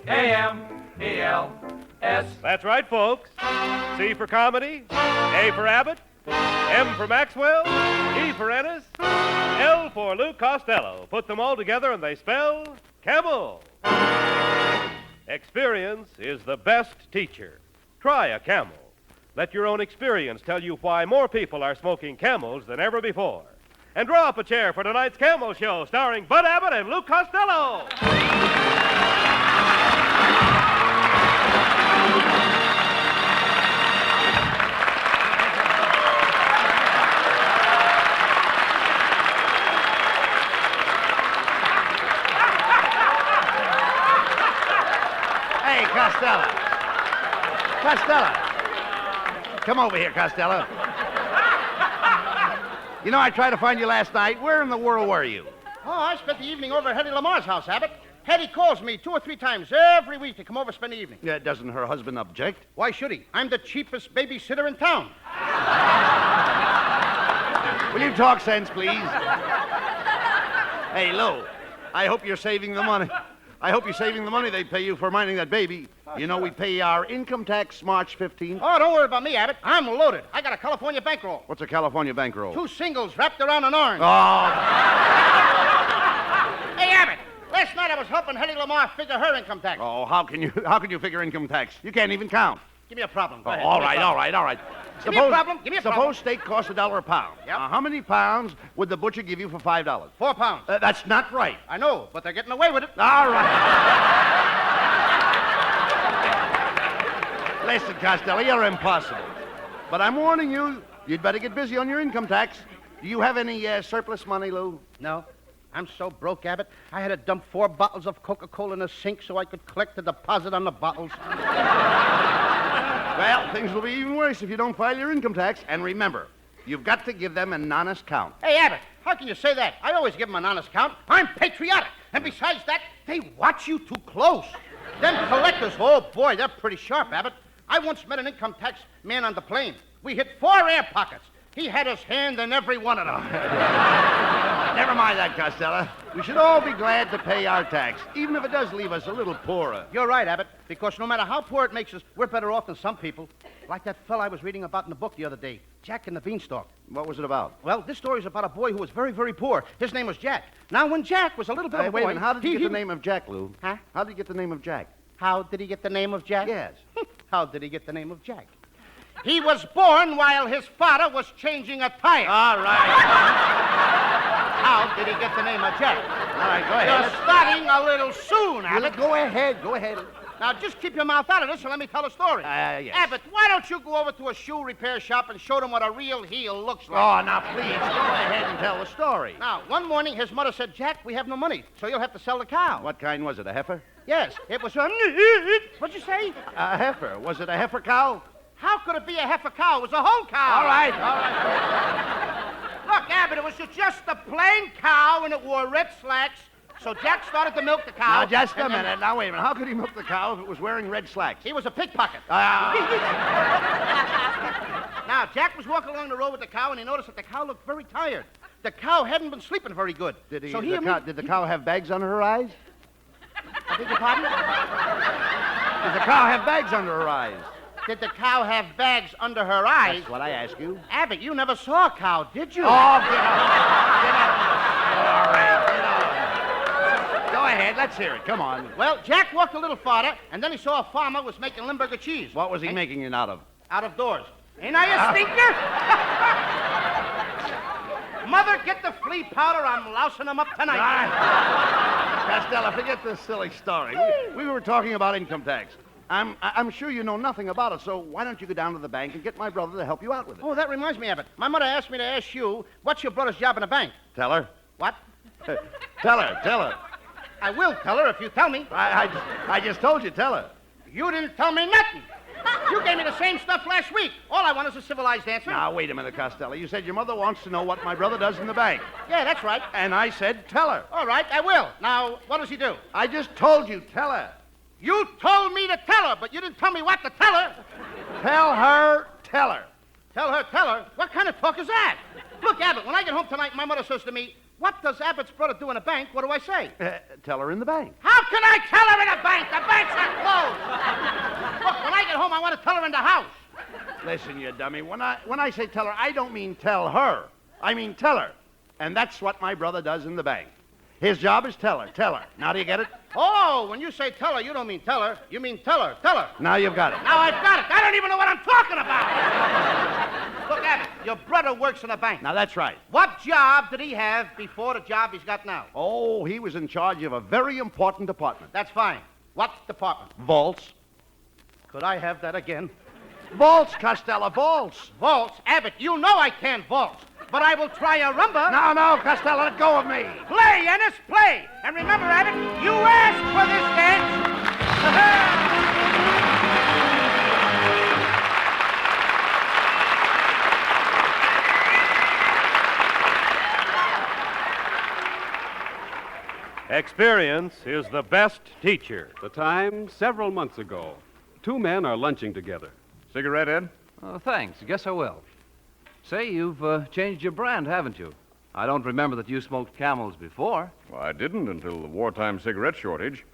A-M-E-L-S. That's right, folks. C for comedy, A for Abbott, M for Maxwell, E for Ennis, L for Lou Costello. Put them all together and they spell Camel. Experience is the best teacher. Try a Camel. Let your own experience tell you why more people are smoking Camels than ever before. And draw up a chair for tonight's Camel Show, starring Bud Abbott and Lou Costello. Hey, Costello. Come over here, Costello. You know, I tried to find you last night. Where in the world were you? Oh, I spent the evening over at Hetty Lamar's house, Abbott. Hetty calls me 2 or 3 times every week to come over and spend the evening. Yeah, doesn't her husband object? Why should he? I'm the cheapest babysitter in town. Will you talk sense, please? Hey, Lou, I hope you're saving the money. I hope you're saving the money they pay you for minding that baby. You know, we pay our income tax March 15th. Oh, don't worry about me, Abbott. I'm loaded. I got a California bankroll. What's a California bankroll? 2 singles wrapped around an orange. Oh. Hey, Abbott, last night I was helping Hetty Lamar figure her income tax. Oh, how can you figure income tax? You can't even count. Give me a problem. Go Oh, ahead. all right. Give me a problem. Suppose steak costs $1 a pound. Yep. Now, how many pounds would the butcher give you for $5? 4 pounds. That's not right. I know, but they're getting away with it. All right. Listen, Costello, you're impossible. But I'm warning you, you'd better get busy on your income tax. Do you have any surplus money, Lou? No. I'm so broke, Abbott, I had to dump 4 bottles of Coca-Cola in a sink so I could collect the deposit on the bottles. Well, things will be even worse if you don't file your income tax. And remember, you've got to give them an honest count. Hey, Abbott, how can you say that? I always give them an honest count. I'm patriotic. And besides that, they watch you too close. Them collectors, oh, boy, they're pretty sharp, Abbott. I once met an income tax man on the plane. We hit 4 air pockets. He had his hand in every one of them. Never mind that, Costello. We should all be glad to pay our tax, even if it does leave us a little poorer. You're right, Abbott, because no matter how poor it makes us, we're better off than some people. Like that fella I was reading about in the book the other day, Jack and the Beanstalk. What was it about? Well, this story is about a boy who was very, very poor. His name was Jack. Now, when Jack was a little bit of a boy... Wait a minute, how did you get the name of Jack, Lou? Huh? How did you get the name of Jack? How did he get the name of Jack? Yes. How did he get the name of Jack? He was born while his father was changing a tire. All right. How did he get the name of Jack? All right, go ahead. You're starting a little soon, Abbott. Go ahead. Now, just keep your mouth out of this and let me tell a story. Yes. Abbott, why don't you go over to a shoe repair shop and show them what a real heel looks like? Oh, now, please, go ahead and tell the story. Now, one morning, his mother said, Jack, we have no money, so you'll have to sell the cow. What kind was it, a heifer? Yes, it was a... What'd you say? A heifer. Was it a heifer cow? How could it be a heifer cow? It was a whole cow. All right. Look, Abbott, it was just a plain cow, and it wore red slacks. So Jack started to milk the cow. Now, just a minute. Now, wait a minute. How could he milk the cow if it was wearing red slacks? He was a pickpocket. Now, Jack was walking along the road with the cow, and he noticed that the cow looked very tired. The cow hadn't been sleeping very good. Did the cow have bags under her eyes? I beg your pardon? Did the cow have bags under her eyes? Did the cow have bags under her eyes? That's what I asked you. Abbott, you never saw a cow, did you? Oh, get out. All right, get out. Go ahead, let's hear it. Come on. Well, Jack walked a little farther, and then he saw a farmer was making Limburger cheese. What was he making it out of? Out of doors. Ain't I a stinker? Mother, get the flea powder. I'm lousing them up tonight. Costello, forget this silly story. We were talking about income tax. I'm sure you know nothing about it, so why don't you go down to the bank and get my brother to help you out with it? Oh, that reminds me, Abbott. My mother asked me to ask you, what's your brother's job in the bank? Tell her. What? Tell her. I will tell her if you tell me. I just told you, tell her. You didn't tell me nothing. You gave me the same stuff last week. All I want is a civilized answer. Now, wait a minute, Costello. You said your mother wants to know what my brother does in the bank. Yeah, that's right. And I said, tell her. All right, I will. Now, what does he do? I just told you, tell her. You told me to tell her, but you didn't tell me what to tell her. Tell her. Tell her? What kind of talk is that? Look, Abbott, when I get home tonight, my mother says to me, what does Abbott's brother do in a bank? What do I say? Tell her in the bank. How How can I tell her in a bank? The banks are closed. Look, when I get home, I want to tell her in the house. Listen, you dummy. When I say tell her, I don't mean tell her. I mean tell her. And that's what my brother does in the bank. His job is tell her, tell her. Now do you get it? Oh, when you say tell her, you don't mean tell her. You mean tell her, tell her. Now you've got it. Now I've got it. I don't even know what I'm talking about. Look, Abbott, your brother works in a bank. Now that's right. What job did he have before the job he's got now? Oh, he was in charge of a very important department. That's fine. What department? Vaults. Could I have that again? Vaults, Costello, vaults. Vaults? Abbott, you know I can't vault. But I will try a rumba. No, Costello, let go of me. Play, Ennis, play. And remember, Abbott, you asked for this dance. Experience is the best teacher. The time, several months ago. Two men are lunching together. Cigarette, Ed? Oh, thanks. Guess I will. Say, you've changed your brand, haven't you? I don't remember that you smoked Camels before. Well, I didn't until the wartime cigarette shortage.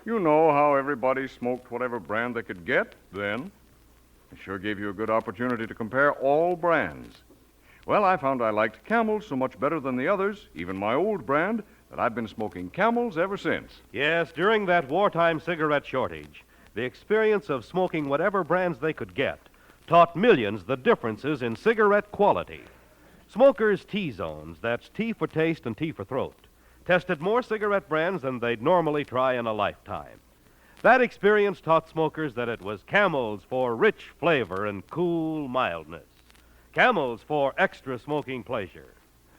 You know how everybody smoked whatever brand they could get then. It sure gave you a good opportunity to compare all brands. Well, I found I liked Camels so much better than the others, even my old brand, that I've been smoking Camels ever since. Yes, during that wartime cigarette shortage, the experience of smoking whatever brands they could get taught millions the differences in cigarette quality. Smokers' T-zones, that's T for taste and T for throat, tested more cigarette brands than they'd normally try in a lifetime. That experience taught smokers that it was Camels for rich flavor and cool mildness, Camels for extra smoking pleasure.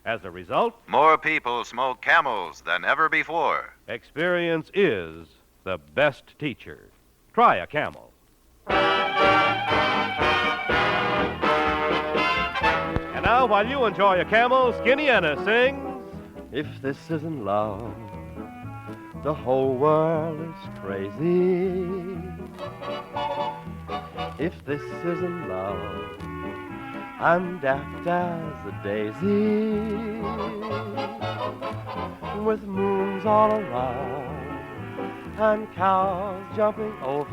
As a result, More people smoke Camels than ever before. experience is the best teacher. Try a Camel. And now, while you enjoy a Camel, Skinny Anna sings... If this isn't love, the whole world is crazy. If this isn't love, I'm daft as a daisy. With moons all around and cows jumping over,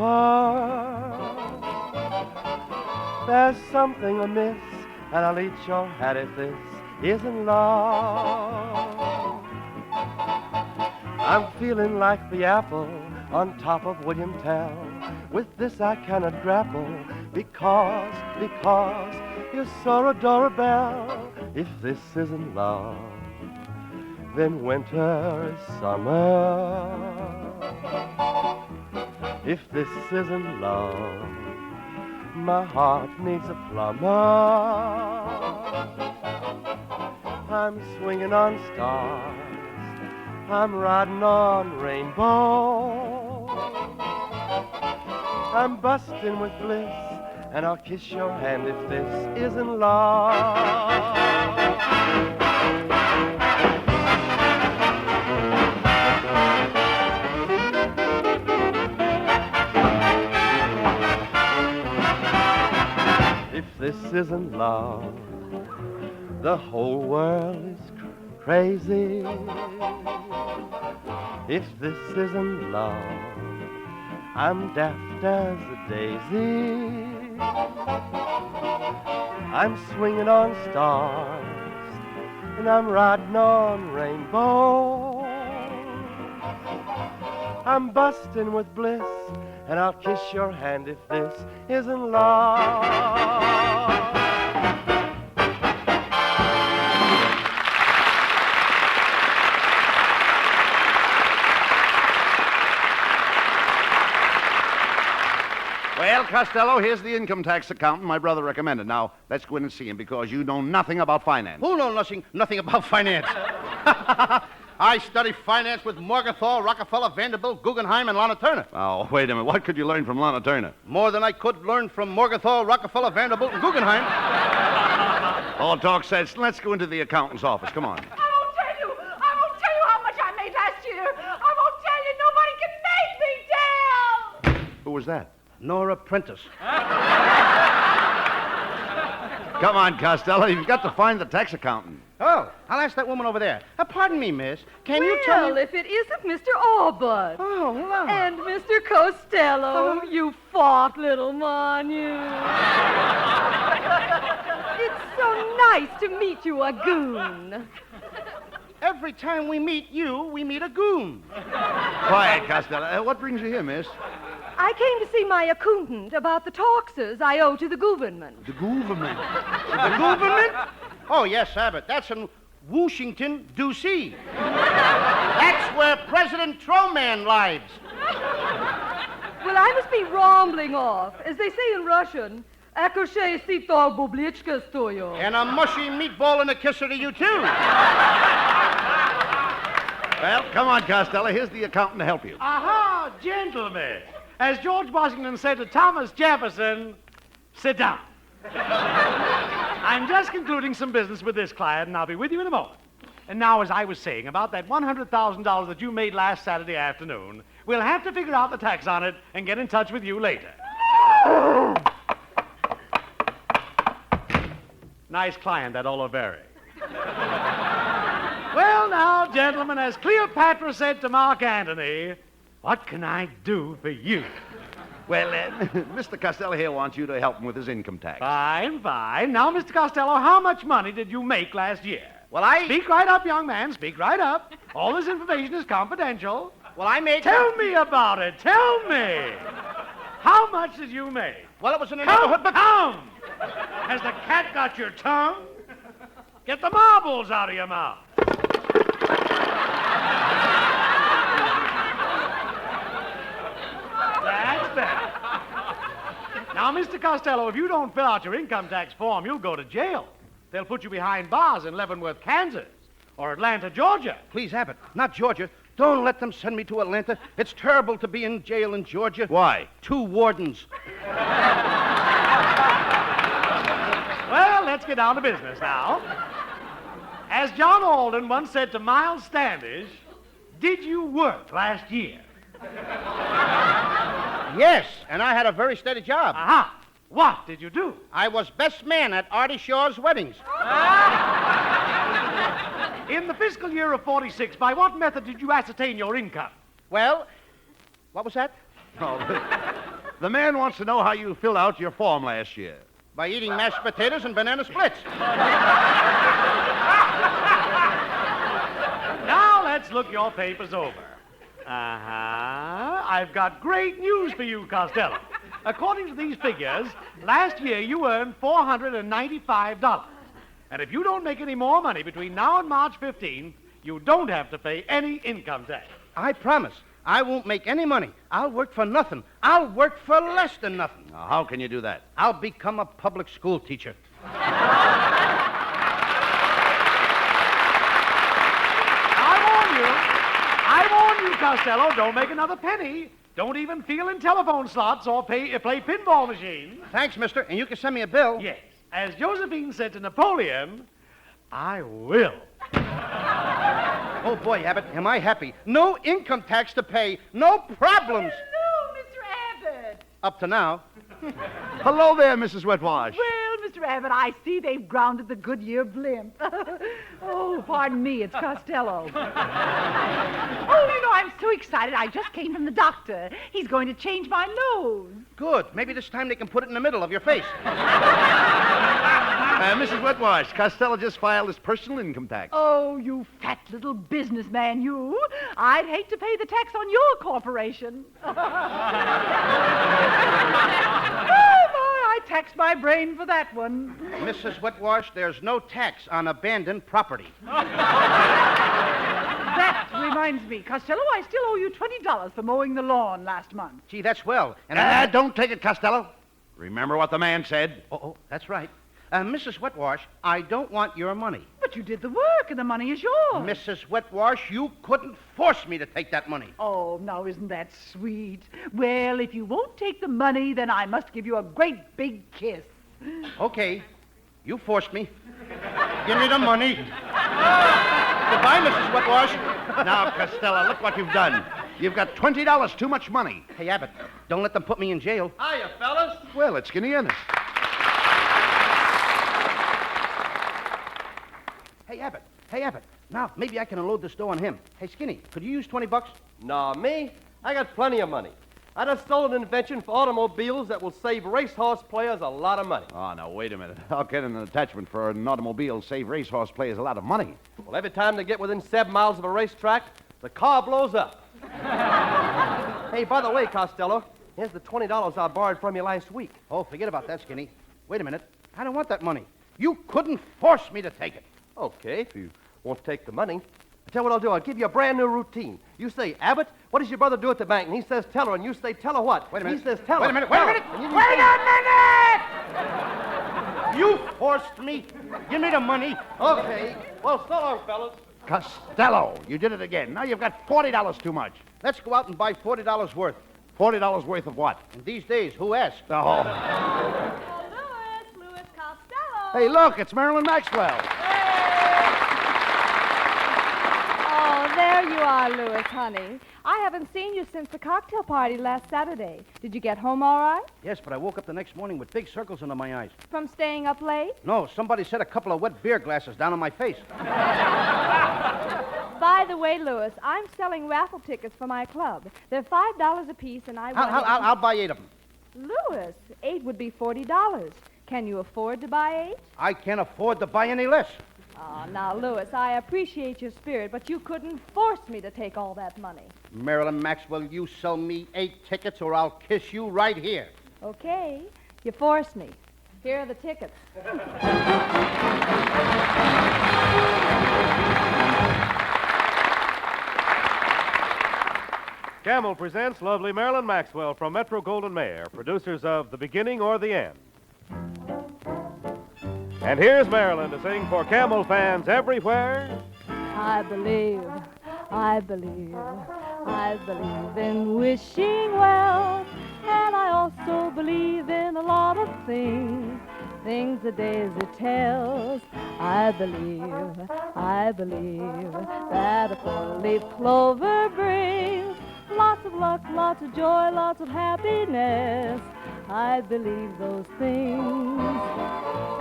there's something amiss, and I'll eat your hat if this isn't love. I'm feeling like the apple on top of William Tell. With this I cannot grapple because you're so adorable. If this isn't love, then winter is summer. If this isn't love, my heart needs a plumber. I'm swinging on stars, I'm riding on rainbows, I'm busting with bliss, and I'll kiss your hand if this isn't love. If this isn't love, the whole world is crazy. If this isn't love, I'm daft as a daisy. I'm swinging on stars, and I'm riding on rainbows. I'm busting with bliss, and I'll kiss your hand if this isn't love. Well, Costello, here's the income tax accountant my brother recommended. Now, let's go in and see him because you know nothing about finance. Who knows nothing about finance? I studied finance with Morgenthau, Rockefeller, Vanderbilt, Guggenheim, and Lana Turner. Oh, wait a minute. What could you learn from Lana Turner? More than I could learn from Morgenthau, Rockefeller, Vanderbilt, and Guggenheim. All talk sense. Let's go into the accountant's office. Come on. I won't tell you how much I made last year. I won't tell you. Nobody can make me tell. Who was that? Nora Prentice. Come on, Costello. You've got to find the tax accountant. Oh, I'll ask that woman over there. Pardon me, miss. Can you tell Well, me... if it isn't Mr. Allbud. Oh, hello. And Mr. Costello, you fought little Mon, you. It's so nice to meet you, a goon. Every time we meet you, we meet a goon. Quiet, Costello. What brings you here, miss? I came to see my accountant about the taxes I owe to the government. The government. The government? Oh, yes, Abbott. That's in Washington, D.C. That's where President Truman lives. Well, I must be rambling off. As they say in Russian, Akoshe sito bublichka stoyo. And a mushy meatball and a kisser to you, too. Well, come on, Costello. Here's the accountant to help you. Aha, gentlemen. As George Washington said to Thomas Jefferson, sit down. I'm just concluding some business with this client, and I'll be with you in a moment. And now, as I was saying, about that $100,000 that you made last Saturday afternoon, we'll have to figure out the tax on it and get in touch with you later. Nice client, that Oliveri. Well, now, gentlemen, as Cleopatra said to Mark Antony, what can I do for you? Well, Mr. Costello here wants you to help him with his income tax. Fine, fine. Now, Mr. Costello, how much money did you make last year? Well, I... Speak right up, young man. Speak right up. All this information is confidential. Well, I made... Tell me about it. Tell me. How much did you make? Well, it was in the Come, neighborhood, but... come! Has the cat got your tongue? Get the marbles out of your mouth. That's better. Now, Mr. Costello, if you don't fill out your income tax form, you'll go to jail. They'll put you behind bars in Leavenworth, Kansas, or Atlanta, Georgia. Please, Abbott, not Georgia. Don't let them send me to Atlanta. It's terrible to be in jail in Georgia. Why? 2 wardens. Well, let's get down to business now. As John Alden once said to Miles Standish, did you work last year? Yes, and I had a very steady job. Aha. What did you do? I was best man at Artie Shaw's weddings. In the fiscal year of 46, by what method did you ascertain your income? Well, what was that? Oh, the man wants to know how you filled out your form last year. By eating mashed potatoes and banana splits. Now let's look your papers over. Uh-huh. I've got great news for you, Costello. According to these figures, last year you earned $495. And if you don't make any more money between now and March 15th, you don't have to pay any income tax. I promise. I won't make any money. I'll work for nothing. I'll work for less than nothing. Now, how can you do that? I'll become a public school teacher. I warn you, Costello, don't make another penny. Don't even feel in telephone slots or play pinball machines. Thanks, mister. And you can send me a bill. Yes. As Josephine said to Napoleon, I will. Oh, boy, Abbott, am I happy. No income tax to pay. No problems. Hello, Mr. Abbott. Up to now. Hello there, Mrs. Wetwash. Well, Mr. Abbott, I see they've grounded the Goodyear blimp. Oh, pardon me, it's Costello. I'm so excited. I just came from the doctor. He's going to change my nose. Good. Maybe this time they can put it in the middle of your face. Mrs. Wetwash, Costello just filed his personal income tax. Oh, you fat little businessman, you. I'd hate to pay the tax on your corporation. Oh, my, I taxed my brain for that one. Mrs. Wetwash, there's no tax on abandoned property. That reminds me, Costello, I still owe you $20 for mowing the lawn last month. Gee, that's well. And Don't take it, Costello. Remember what the man said? Oh, that's right. Mrs. Wetwash, I don't want your money. But you did the work, and the money is yours. Mrs. Wetwash, you couldn't force me to take that money. Oh, now isn't that sweet? Well, if you won't take the money, then I must give you a great big kiss. Okay. You forced me. Give me the money. Goodbye, Mrs. Wetwash. Now, Costello, look what you've done. You've got $20 too much money. Hey, Abbott, don't let them put me in jail. Hiya, fellas. Well, it's Skinny Ennis. Hey, Abbott, Hey, Abbott, now maybe I can unload this dough on him. Hey, Skinny, could you use $20? Nah, me? I got plenty of money. I just stole an invention for automobiles that will save racehorse players a lot of money. Oh, now, wait a minute. How can an attachment for an automobile save racehorse players a lot of money? Well, every time they get within 7 miles of a racetrack, the car blows up. Hey, by the way, Costello, here's the $20 I borrowed from you last week. Oh, forget about that, Skinny. Wait a minute. I don't want that money. You couldn't force me to take it. Okay, if you won't take the money. I tell you what I'll do. I'll give you a brand new routine. You say, Abbott, what does your brother do at the bank? And he says, tell her. And you say, tell her what? Wait a minute. He says, tell her. Wait a minute. Wait a minute. And you Wait say- a minute! You forced me. Give me the money. Okay. Well, so long, fellas. Costello, you did it again. Now you've got $40 too much. Let's go out and buy $40 worth. $40 worth of what? And these days, who asked? Oh. Louis Costello. Hey, look, it's Marilyn Maxwell. Oh, there you are, Louis, honey. I haven't seen you since the cocktail party last Saturday. Did you get home all right? Yes, but I woke up the next morning with big circles under my eyes. From staying up late? No, somebody set a couple of wet beer glasses down on my face. By the way, Louis, I'm selling raffle tickets for my club. They're $5 apiece, and I'll buy 8 of them. Louis, 8 would be $40. Can you afford to buy 8? I can't afford to buy any less. Oh, now, Louis, I appreciate your spirit, but you couldn't force me to take all that money. Marilyn Maxwell, you sell me 8 tickets or I'll kiss you right here. Okay, you forced me. Here are the tickets. Camel presents lovely Marilyn Maxwell from Metro-Goldwyn-Mayer, producers of The Beginning or the End. And here's Marilyn to sing for Camel fans everywhere. I believe in wishing well, and I also believe in a lot of things the daisy tells. I believe that a four-leaf clover brings lots of luck, lots of joy, lots of happiness. I believe those things.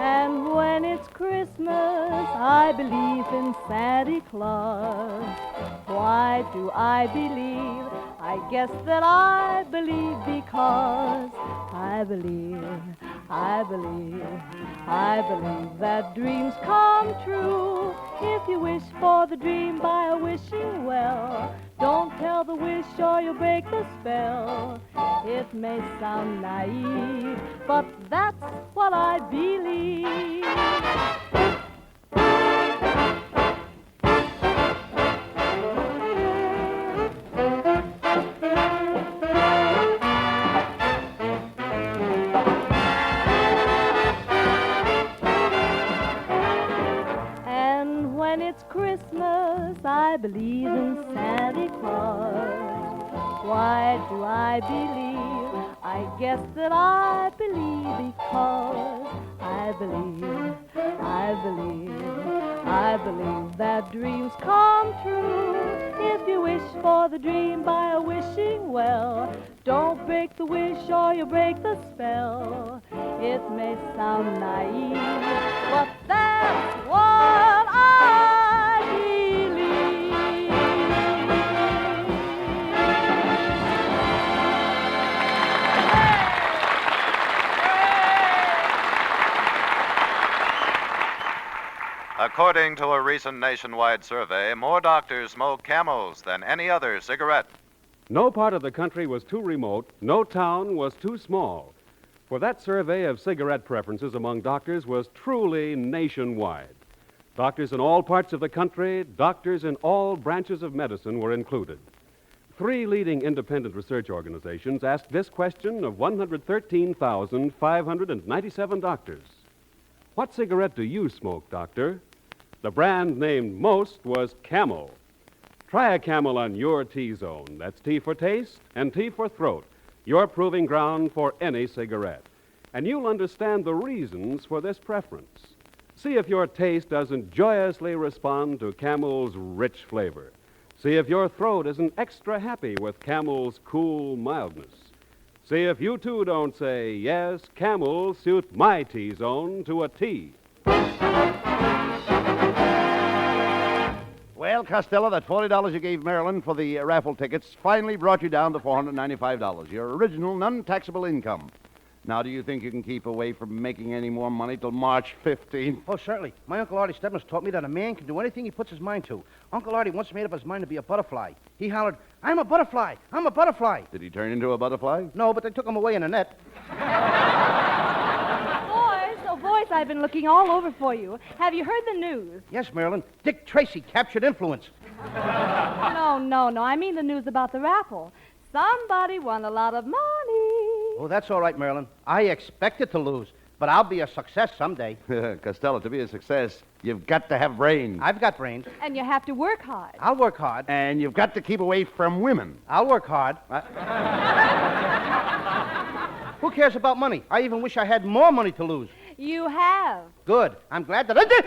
And when it's Christmas, I believe in Santa Claus. Why do I believe? I guess that I believe because I believe that dreams come true. If you wish for the dream by a wishing well, don't tell the wish or you'll break the spell. It may sound naive, but that's what I believe. And when it's Christmas, I believe in Santa Claus. Why do I believe? I guess that I believe because I believe that dreams come true. If you wish for the dream by a wishing well, don't break the wish or you'll break the spell. It may sound naive, but that's what I believe. According to a recent nationwide survey, more doctors smoke Camels than any other cigarette. No part of the country was too remote, no town was too small. For that survey of cigarette preferences among doctors was truly nationwide. Doctors in all parts of the country, doctors in all branches of medicine were included. 3 leading independent research organizations asked this question of 113,597 doctors. What cigarette do you smoke, doctor? The brand named most was Camel. Try a Camel on your T-zone. That's T for taste and T for throat, your proving ground for any cigarette. And you'll understand the reasons for this preference. See if your taste doesn't joyously respond to Camel's rich flavor. See if your throat isn't extra happy with Camel's cool mildness. See if you, too, don't say, yes, Camel suit my T-zone to a T. And when it's Christmas, I believe in Santa Claus. Why do I believe? I guess that I believe because I believe that dreams come true. If you wish for the dream by a wishing well, don't tell the wish or you'll break the spell. It may sound naive, but that's what I believe. Well, Costello, that $40 you gave Marilyn for the raffle tickets finally brought you down to $495, your original non-taxable income. Now, do you think you can keep away from making any more money till March 15th? Oh, certainly. My Uncle Artie Stebbins taught me that a man can do anything he puts his mind to. Uncle Artie once made up his mind to be a butterfly. He hollered, "I'm a butterfly! I'm a butterfly!" Did he turn into a butterfly? No, but they took him away in a net. Boys, I've been looking all over for you. Have you heard the news? Yes, Marilyn. Dick Tracy captured influence. No. I mean the news about the raffle. Somebody won a lot of money. Oh, that's all right, Marilyn. I expected to lose, but I'll be a success someday. Costello, to be a success, you've got to have brains. I've got brains. And you have to work hard. I'll work hard. And you've got to keep away from women. I'll work hard. Who cares about money? I even wish I had more money to lose. You have. Good. I'm glad that I did.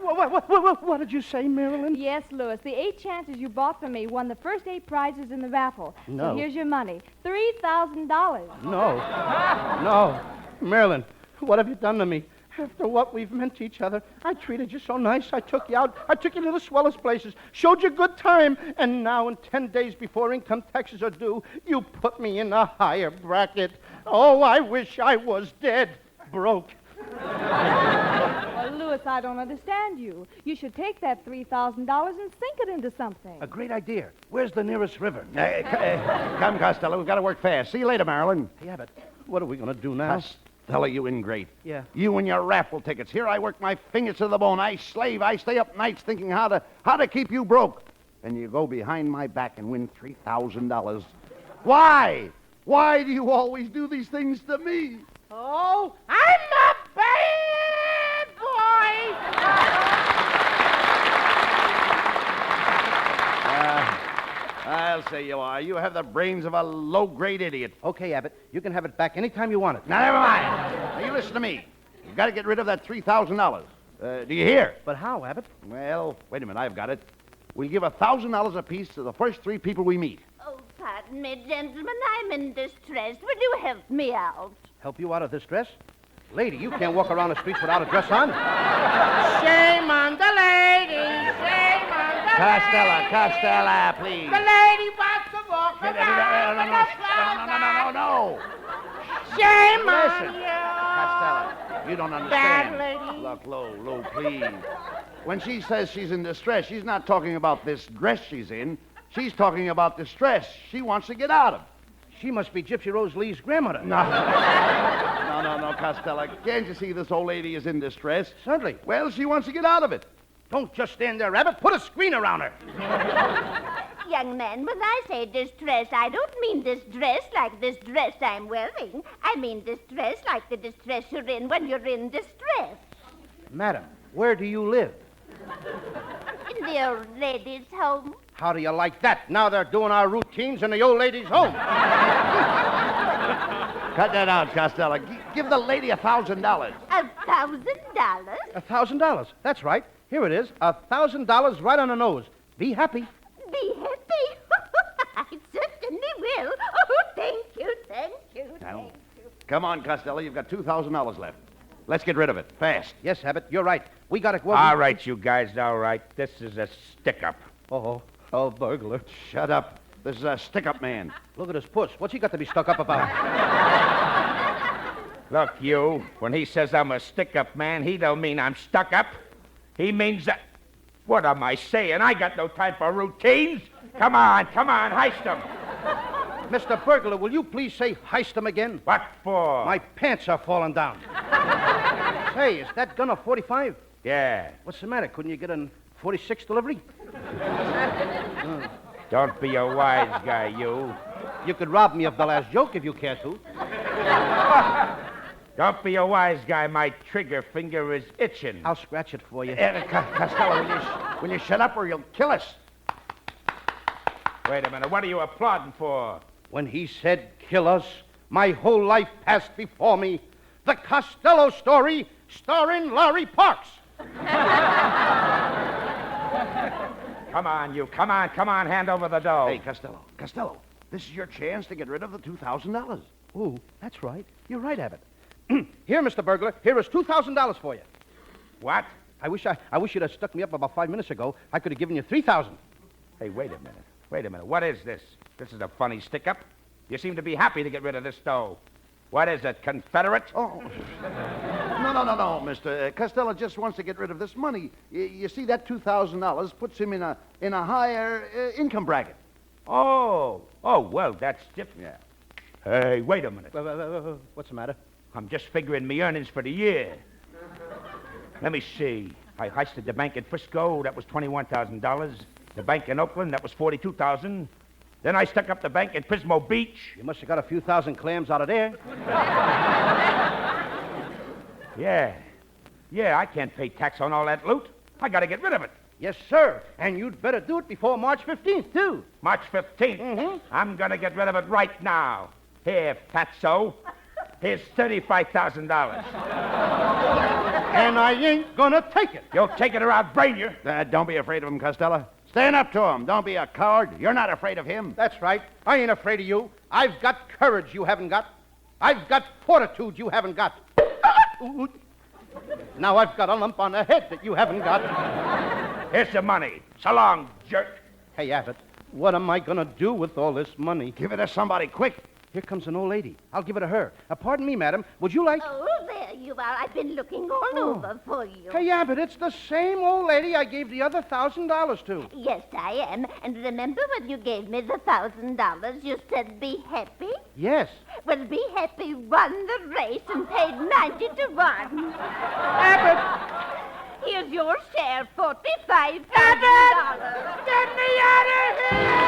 What did you say, Marilyn? Yes, Louis. The 8 chances you bought for me won the first 8 prizes in the raffle. No. So here's your money. $3,000. No. Marilyn, what have you done to me? After what we've meant to each other, I treated you so nice. I took you out. I took you to the swellest places, showed you a good time. And now, in 10 days before income taxes are due, you put me in a higher bracket. Oh, I wish I was dead. Broke. Well, Louis, I don't understand you. You should take that $3,000 and sink it into something. A great idea. Where's the nearest river? Come, Costello. We've got to work fast. See you later, Marilyn. Hey, Abbott, what are we going to do now? Costello, you ingrate. Yeah. You and your raffle tickets. Here I work my fingers to the bone. I slave. I stay up nights thinking how to keep you broke. And you go behind my back and win $3,000. Why? Why do you always do these things to me? Oh, I'm a bad boy! I'll say you are. You have the brains of a low-grade idiot. Okay, Abbott, you can have it back anytime you want it. Now, never mind. Now, you listen to me. You've got to get rid of that $3,000. Do you hear? But how, Abbott? Well, wait a minute. I've got it. We'll give $1,000 apiece to the first 3 people we meet. Oh, pardon me, gentlemen. I'm in distress. Will you help me out? Help you out of this dress? Lady, you can't walk around the streets without a dress on. Shame on the lady. Shame on the Costello, please. The lady wants to walk around. No. Shame Listen, on you. Costello, you don't understand. Bad lady. Look, Lou, please. When she says she's in distress, she's not talking about this dress she's in. She's talking about distress she wants to get out of. She must be Gypsy Rose Lee's grandmother. No, Costello. Can't you see this old lady is in distress? Certainly. Well, she wants to get out of it. Don't just stand there, Abbott. Put a screen around her. Young man, when I say distress, I don't mean this dress like this dress I'm wearing. I mean distress like the distress you're in when you're in distress. Madam, where do you live? In the old lady's home. How do you like that? Now they're doing our routines in the old lady's home. Cut that out, Costello. Give the lady $1,000. $1,000? $1,000. That's right. Here it is. $1,000 right on the nose. Be happy. Be happy? I certainly will. Oh, thank you. Now, come on, Costello. You've got $2,000 left. Let's get rid of it. Fast. Yes, Abbott, you're right. We got to go. All right, you guys, all right. This is a stick-up. Oh, burglar. Shut up. This is a stick-up man. Look at his puss. What's he got to be stuck up about? Look, you, when he says I'm a stick-up man, he don't mean I'm stuck up. He means that... What am I saying? I got no time for routines. Come on, heist him. Mr. Burglar, will you please say heist him again? What for? My pants are falling down. Hey, is that gun a 45? Yeah. What's the matter? Couldn't you get a 46 delivery? Don't be a wise guy, you. You could rob me of the last joke if you care to. Don't be a wise guy. My trigger finger is itching. I'll scratch it for you. Costello, will you shut up or you'll kill us? Wait a minute. What are you applauding for? When he said kill us, my whole life passed before me. The Costello story starring Larry Parks. Come on, you. Come on. Hand over the dough. Hey, Costello, this is your chance to get rid of the $2,000. Ooh, that's right. You're right, Abbott. Here, Mr. Burglar, here is $2,000 for you. What? I wish you'd have stuck me up about 5 minutes ago. I could have given you 3,000. Hey, wait a minute. Wait a minute. What is this? This is a funny stick-up. You seem to be happy to get rid of this dough. What is it, Confederate? Oh, no, Mr. Costello just wants to get rid of this money. You see, that $2,000 puts him in a higher income bracket. Oh, well, that's different. Yeah. Hey, wait a minute. What's the matter? I'm just figuring me earnings for the year. Let me see. I heisted the bank in Frisco. That was $21,000. The bank in Oakland. That was $42,000. Then I stuck up the bank in Pismo Beach. You must have got a few thousand clams out of there. Yeah, I can't pay tax on all that loot. I got to get rid of it. Yes, sir. And you'd better do it before March 15th, too. March 15th? Mm-hmm. I'm going to get rid of it right now. Here, Fatso. Here's $35,000. And I ain't gonna take it. You'll take it or I'll brain you. Don't be afraid of him, Costello. Stand up to him. Don't be a coward. You're not afraid of him. That's right. I ain't afraid of you. I've got courage you haven't got. I've got fortitude you haven't got. Now I've got a lump on the head that you haven't got. Here's the money. So long, jerk. Hey, Abbott, what am I gonna do with all this money? Give it to somebody, quick. Here comes an old lady. I'll give it to her. Pardon me, madam. Would you like... Oh, there you are. I've been looking all over for you. Hey, Abbott, it's the same old lady I gave the other $1,000 to. Yes, I am. And remember when you gave me the $1,000, you said be happy? Yes. Well, Be Happy won the race and paid 90 to 1. Abbott! Here's your share, $45,000. Abbott! Get me out of here!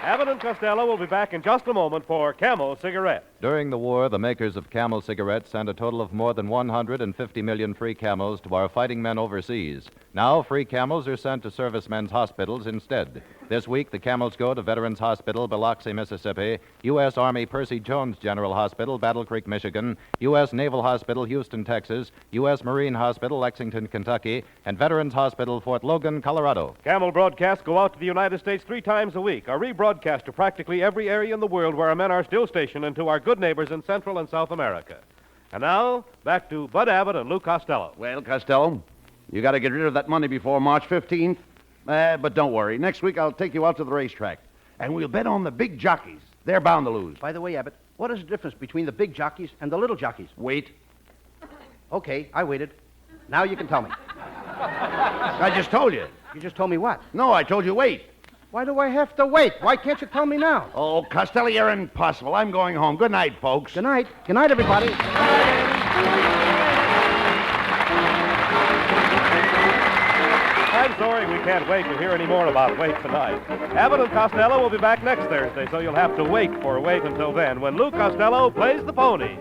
Abbott and Costello will be back in just a moment for Camel Cigarette. During the war, the makers of Camel cigarettes sent a total of more than 150 million free Camels to our fighting men overseas. Now, free Camels are sent to servicemen's hospitals instead. This week, the Camels go to Veterans Hospital, Biloxi, Mississippi, U.S. Army Percy Jones General Hospital, Battle Creek, Michigan, U.S. Naval Hospital, Houston, Texas, U.S. Marine Hospital, Lexington, Kentucky, and Veterans Hospital, Fort Logan, Colorado. Camel broadcasts go out to the United States 3 times a week, are rebroadcast to practically every area in the world where our men are still stationed and to our good neighbors in Central and South America. And now, back to Bud Abbott and Lou Costello. Well, Costello, you got to get rid of that money before March 15th. But don't worry. Next week, I'll take you out to the racetrack. And we'll bet on the big jockeys. They're bound to lose. By the way, Abbott, what is the difference between the big jockeys and the little jockeys? Wait. Okay, I waited. Now you can tell me. I just told you. You just told me what? No, I told you wait. Why do I have to wait? Why can't you tell me now? Oh, Costello, you're impossible. I'm going home. Good night, folks. Good night. Good night, everybody. I'm sorry we can't wait to hear any more about Wait tonight. Abbott and Costello will be back next Thursday, so you'll have to wait until then when Lou Costello plays the pony.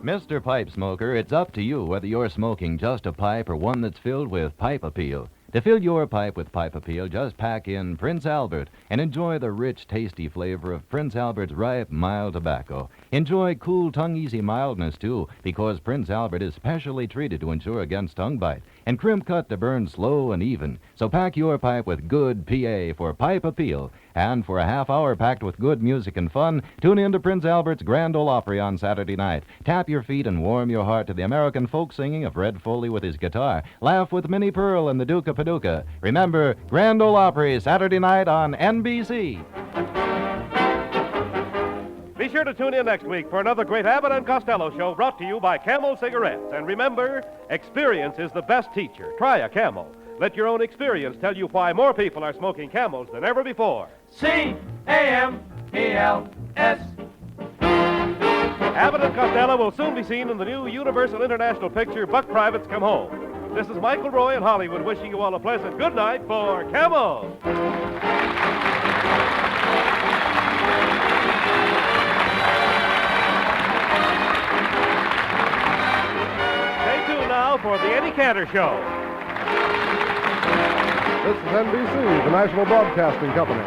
Mr. Pipe Smoker, it's up to you whether you're smoking just a pipe or one that's filled with Pipe Appeal. To fill your pipe with Pipe Appeal, just pack in Prince Albert and enjoy the rich, tasty flavor of Prince Albert's ripe, mild tobacco. Enjoy cool, tongue-easy mildness, too, because Prince Albert is specially treated to ensure against tongue bite and crimp cut to burn slow and even. So pack your pipe with good PA for Pipe Appeal. And for a half hour packed with good music and fun, tune in to Prince Albert's Grand Ole Opry on Saturday night. Tap your feet and warm your heart to the American folk singing of Red Foley with his guitar. Laugh with Minnie Pearl and the Duke of Paducah. Remember, Grand Ole Opry, Saturday night on NBC. Be sure to tune in next week for another great Abbott and Costello show brought to you by Camel Cigarettes. And remember, experience is the best teacher. Try a Camel. Let your own experience tell you why more people are smoking Camels than ever before. C-A-M-E-L-S. Abbott and Costello will soon be seen in the new Universal International picture, Buck Privates Come Home. This is Michael Roy in Hollywood wishing you all a pleasant good night for Camel. Stay tuned now for the Eddie Cantor Show. This is NBC, the national broadcasting company.